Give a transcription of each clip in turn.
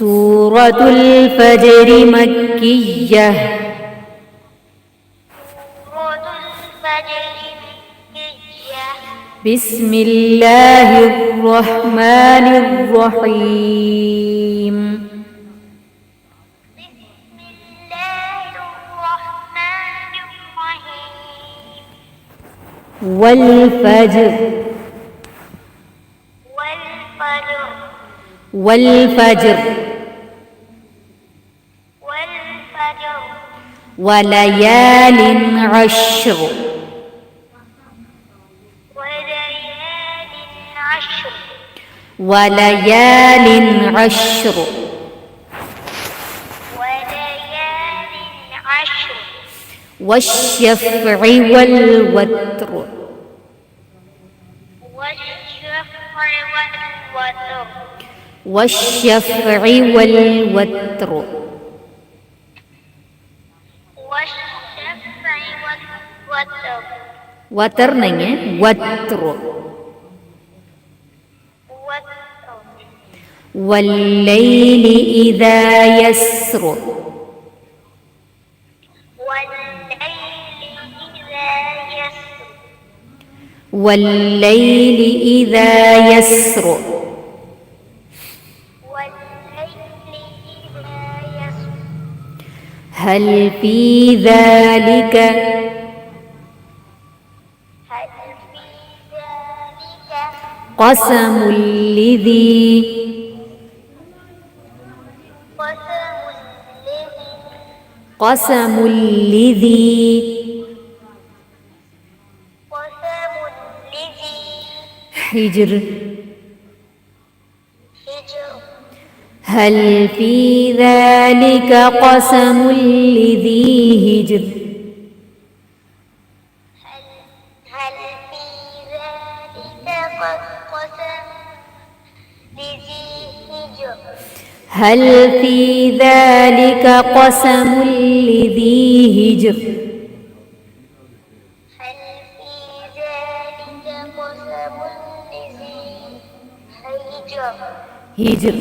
سورة الفجر مكية. بسم الله الرحمن الرحيم. والفجر والفجر وليال عشر وليال عشر والشفع والوتر والشفع والوتر وتر नहीं है वत्र والليل إذا يسر والليل إذا يسر هل في ذلك قسم لذي قسم لذي حجر هل في ذلك قسم لذي هجر هل في ذلك قسم لذي هجر هجر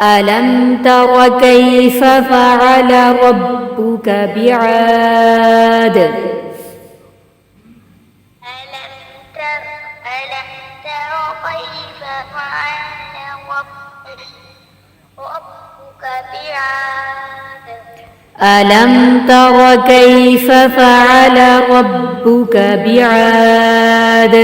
ألم تر كيف فعل ربك بعاد ألم تر كيف فعل ربك بعاد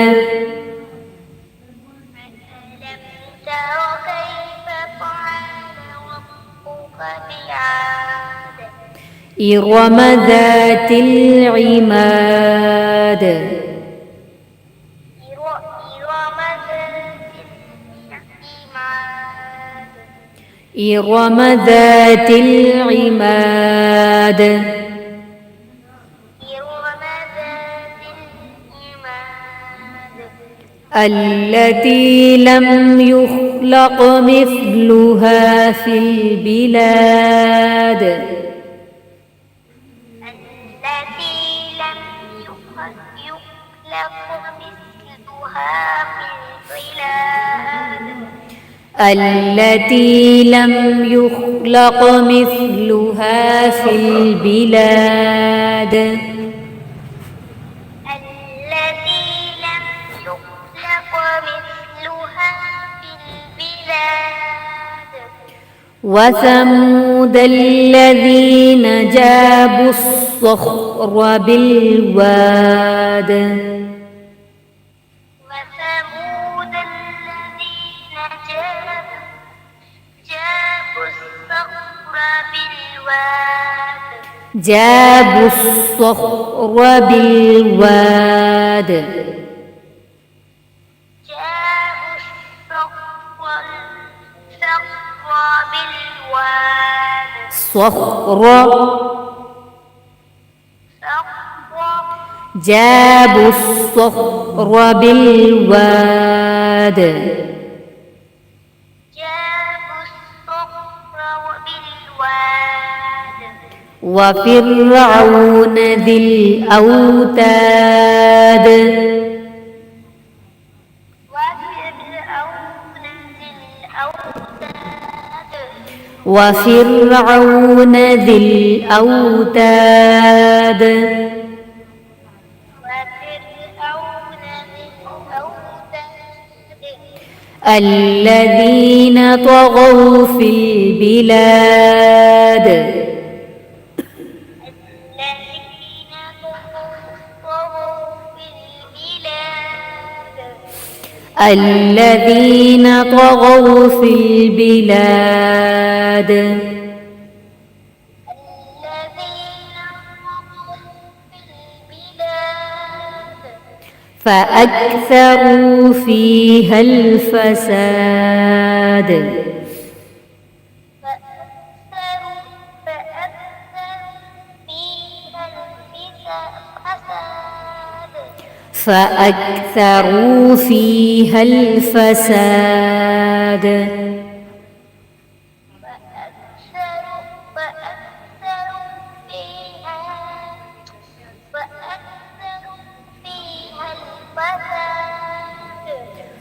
إرم ذات العماد إرم ذات العماد التي لم يخلق مثلها في البلاد التي لم يخلق مثلها في البلاد وثمود الذين جابوا الصخر بالواد جابوا الصخر بالواد صخر جابوا الصخر بالواد وفرعون ذي الأوتاد وفرعون ذي الأوتاد الذين طغوا في البلاد الذين طغوا في البلاد فأكثروا فيها الفساد فأكثروا فيها الفساد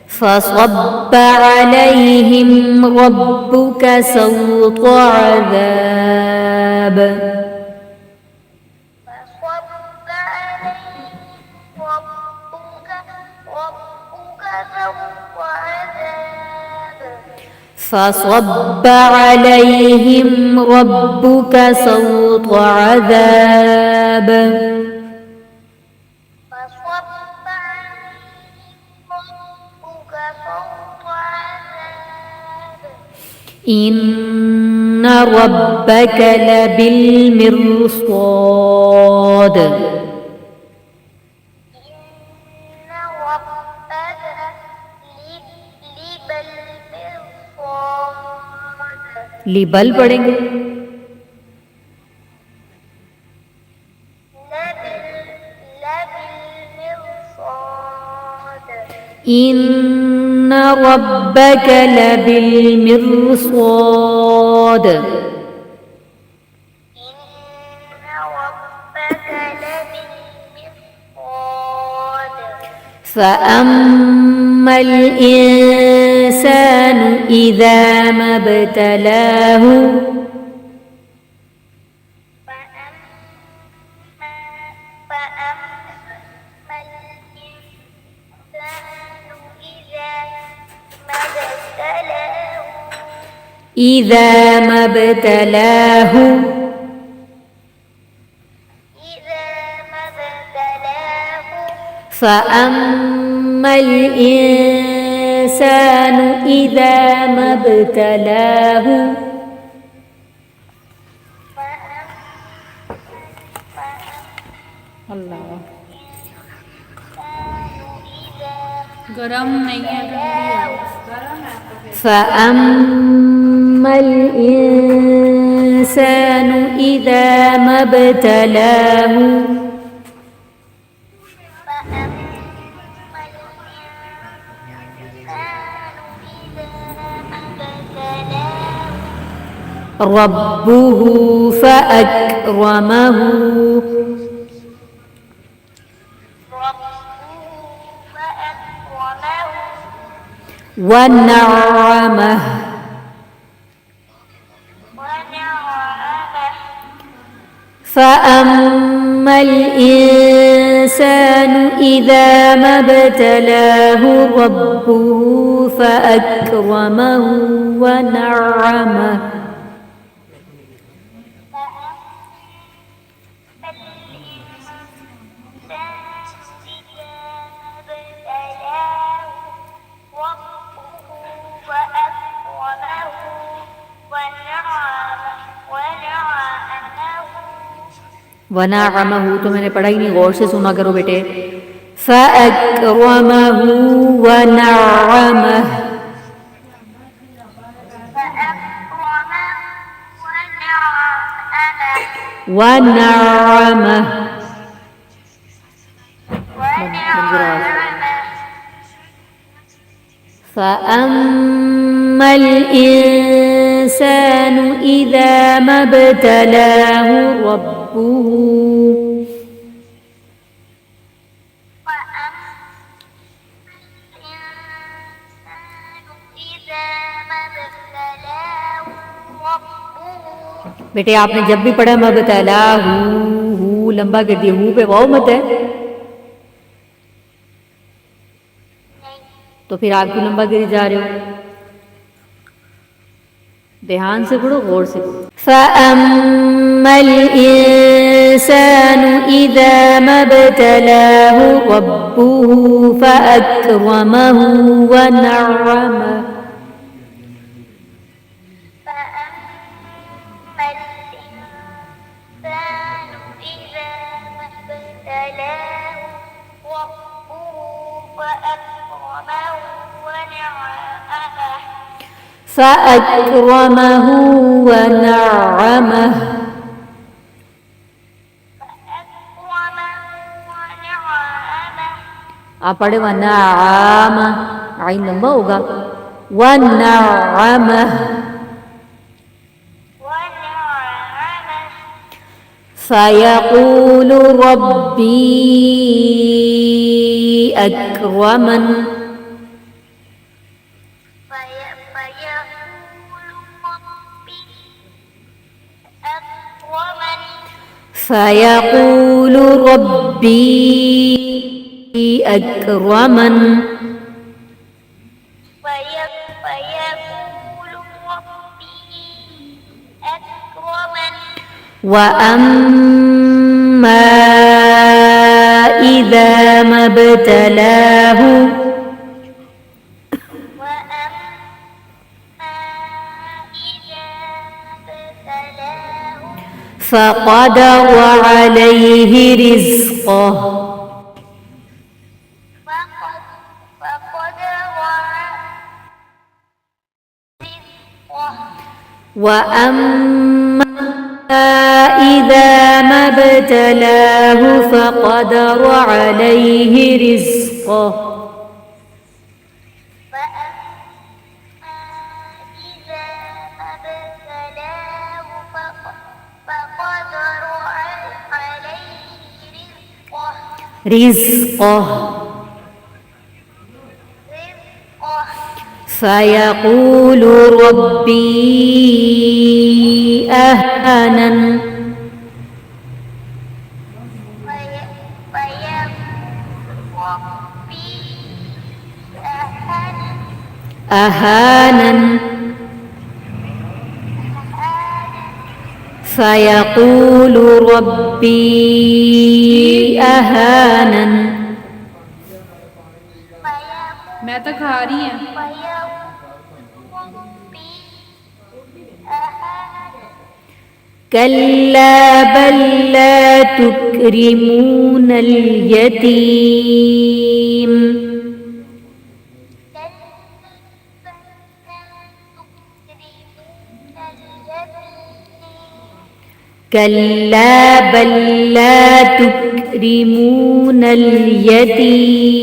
فصب عليهم ربك سوط عذاب فصب عليهم ربك سوط عذاب إن ربك لبالمرصاد लिबल पढ़ेंगे إن ربك لبالمرصاد فأما الإنسان إذا ما ابتلاه إذا ما ابتلاه فأما الإنسان إذا ما ابتلاه الله गरम नहीं है فأما الإنسان إذا ما ابتلاه ربه فأكرمه ونعمه فأما الإنسان إذا ما ابتلاه ربه فأكرمه ونعمه वनाअमहू तो मैंने पढ़ा ही नहीं, गौर से सुना करो बेटे। फ़अक्रमहू वनअमह वनअमह فأما الإنسان إذا ما ابتلاه ربه बेटे आपने जब भी पढ़ा मबतला हु लंबा कर दिया, हु पे वाव मत है तो फिर आप क्यों लंबा गिरी जा रहे हो? ध्यान से पढ़ो, गौर से पढ़ो। फ़अम्मल इंसानु इज़ा मब्तलाहु रब्बुहु फ़अक्रमहु व नअ्मह। فأكرمه ونعمه आप पढ़े वनाम, आइन लंबा होगा, वनामह फयक़ूलु रब्बी अक्रमन فيقول ربي أكرمن وأما إذا ما ابتلاه فقدر عليه رزقه وأما إذا ما ابتلاه فقدر عليه رزقه رزقه فيقول ربي أهانن أهانن فيقول ربي أهانن मैं तो खा रही है। كلا بل لا تكرمون اليتيم كلا بل لا تكرمون اليتيم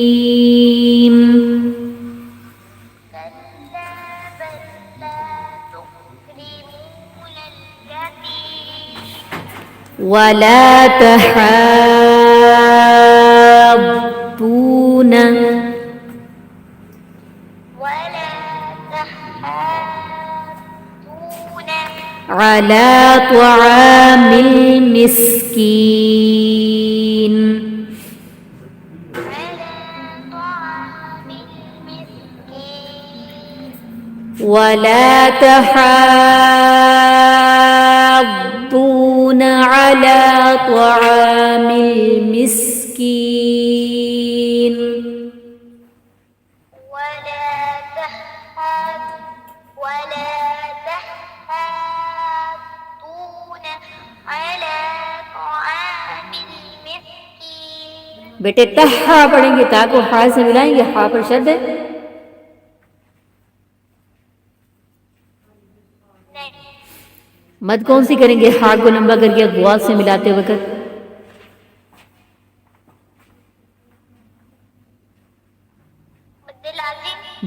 ولا تحاضون على طعام المسكين ولا تحاضون على طعام المسكين बेटे तहा पढ़ेंगे, ता को हा से मिलाएंगे, हा पर शब्द है। मद कौन सी करेंगे, हा को लंबा करके गुआ से मिलाते वक्त।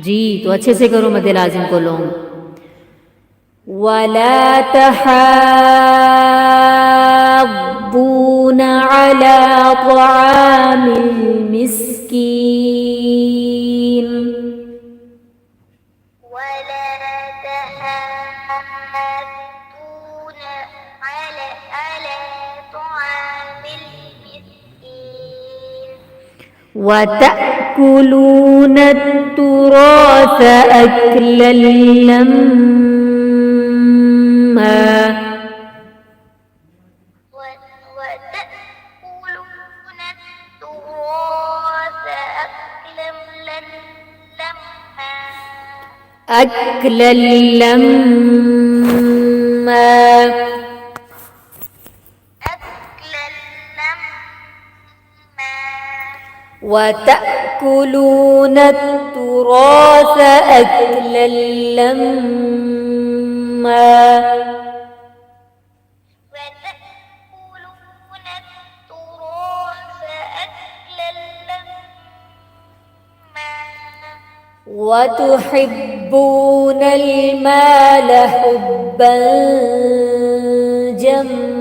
जी तो अच्छे से करो मद लाजिम को लोग। वला तहाब्बून अला तआमिल मिस्कीन وتأكلون التراث أكلا لما وتأكلون التراث أكلا لما وتأكلون التراث أكلا لما وتحبون المال حبا جما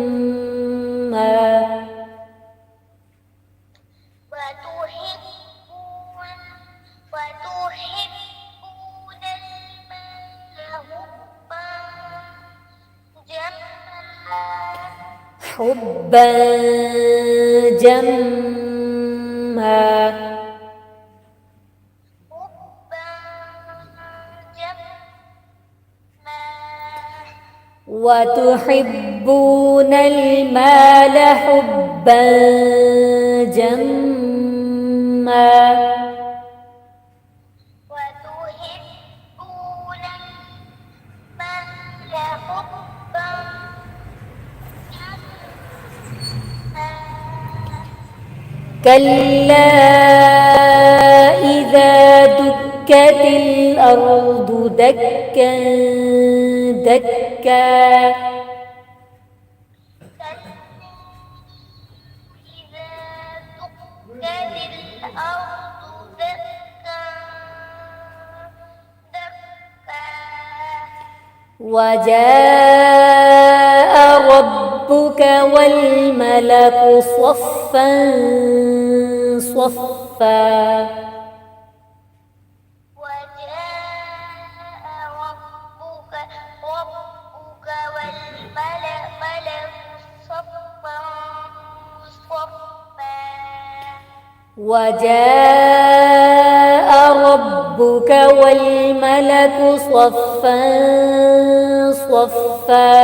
حبا جما وتحبون المال حبا جما كلا إذا دكت الأرض دكا دكا وجاء ربك والملك صفا صفا وجاء ربك والملك صفا صفا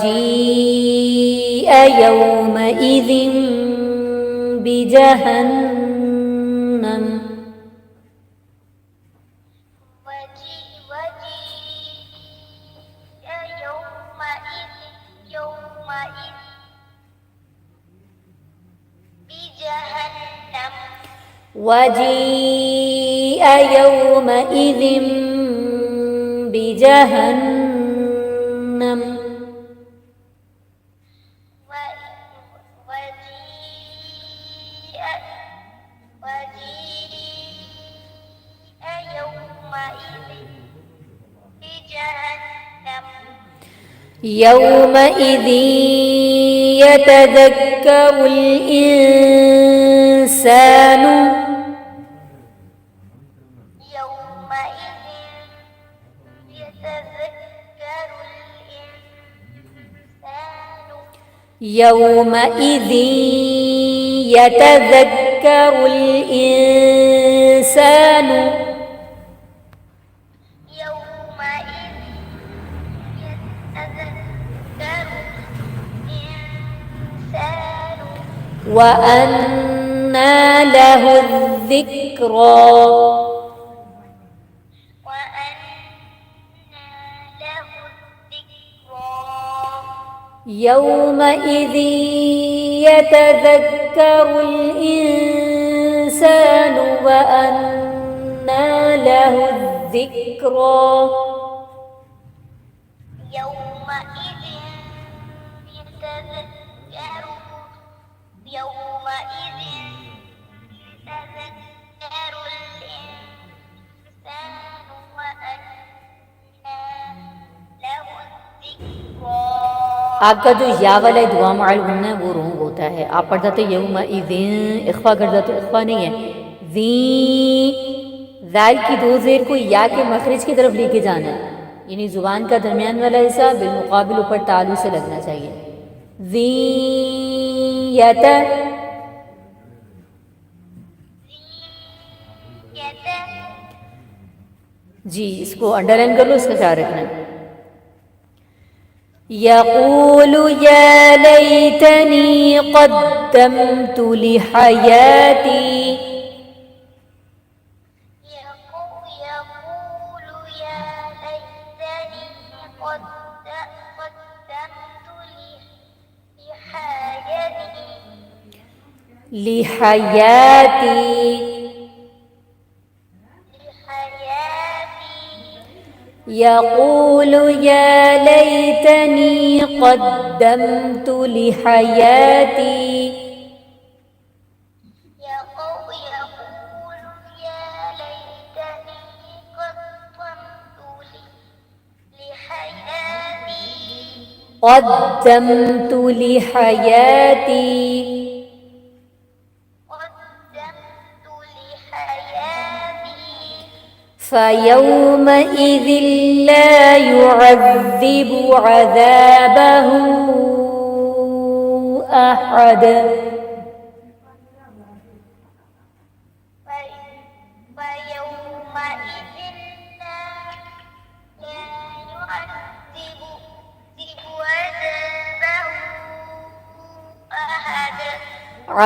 وجيء يومئذ بجهنم وجيء يومئذ بجهنم يومئذ يتذكر الإنسان يومئذ يتذكر الإنسان وأنى له الذكرى يومئذ يتذكر الإنسان وأنى له الذكرى आपका जो या वाला दुआ माल गुन्ना है वो रोंग होता है। आप पढ़ जाते यौम इज़िन, इख्फा कर जाते, इख्फा नहीं है। ज़ी दाल की दो ज़ेर को या के मखरज की तरफ लेके जाना है, यानी ज़ुबान का दरमियान वाला हिस्सा बिलमुकाबिल ऊपर तालु से लगना चाहिए। ज़ीयत, जी इसको अंडरलाइन कर लो, इसका ख्याल रखना है। यक़ूलु या लैतनी क़द्दमतु लिहयाती, लिहयाती, यक़ूलु या लैतनी क़द्दमतु लिहयाती, क़द्दमतु लिहयाती, फ़यौमइज़िन ला युअज़्ज़िबु अज़ाबहु अहद,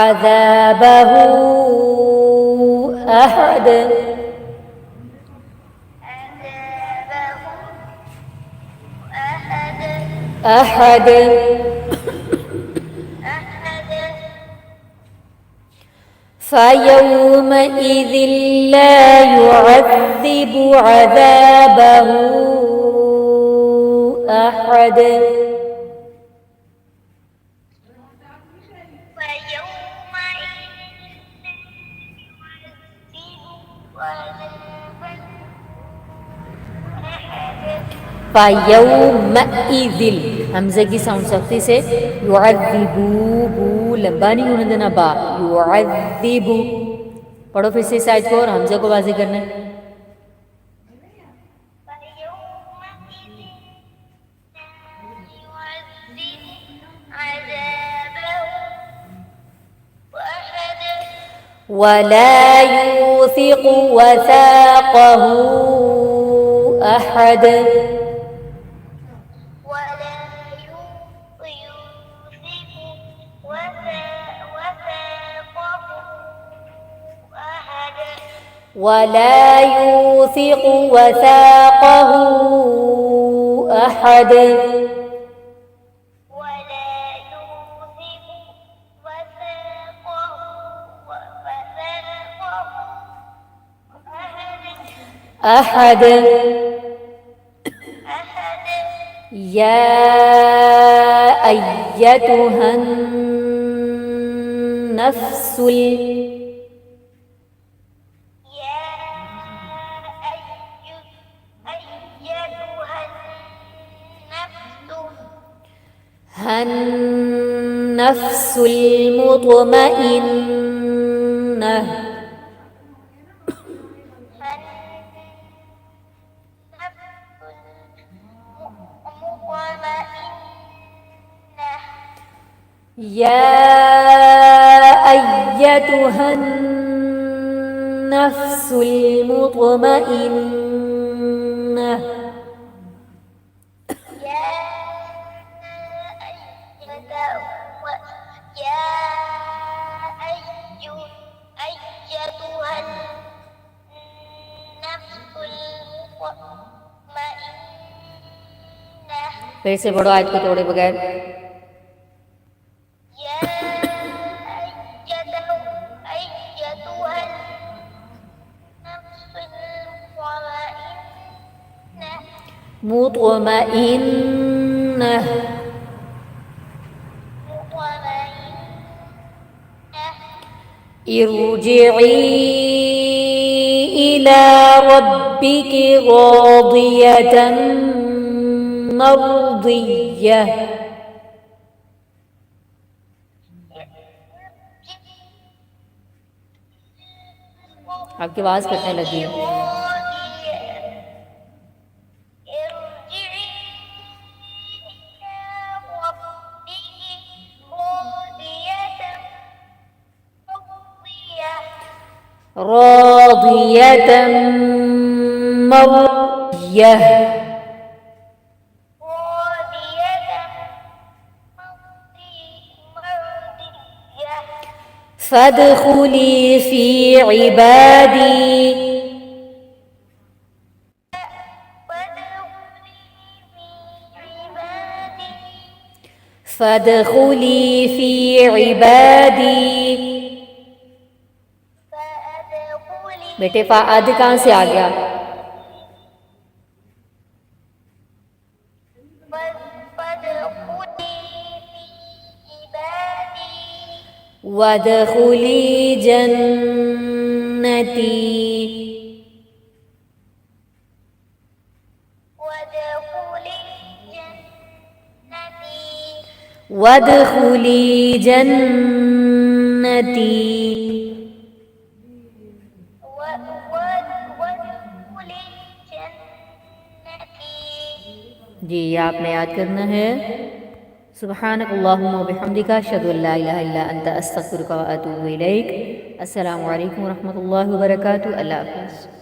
अज़ाबहु अहद, अहद, फ़यौमइज़िन ला युअज़्ज़िबु अज़ाबहु अहद, फ़यौमइज़िन हमज़े की साउंड सख्ती से, युअज़्ज़िबु बू लंबा नहीं होने देना, बा युअज़्ज़िबु। पढ़ो फिर से इस आयत को और हमज़े को वाज़ेह करना है। वला यूसिक़ु वसाक़हु अहद, वला यूसिक़ु वसाक़हु अहद, अहद, या अय्यतुहन नफ्सुल, हन्नफ्सुल मुतमइन्नह, या अय्यतुहन नफ्सुल मुतमइन्नह, फिर से पढ़ो आयत को तोड़े बगैर। मुतमइन्नह, इरजिई इला रब्बिकी रादियतन मर्दिय्यह, आपकी आवाज़ कटने लगी है। रादियतम मर्दियह फदखुली फी इबादी फदखुली फी इबादी। बेटे फाद कहाँ से आ गया? वदखुली जन्नती वदखुली जन्नती। जी आपने याद करना है। सुब्हानक अल्लाहुम्मा व बिहम्दिका अशहदु अल्ला इलाहा इल्ला अंता अस्तगफिरुका व अतूबु इलैक। अस्सलामु अलैकुम व रहमतुल्लाहि व बरकातुहू। अल्लाह हाफ़िज़।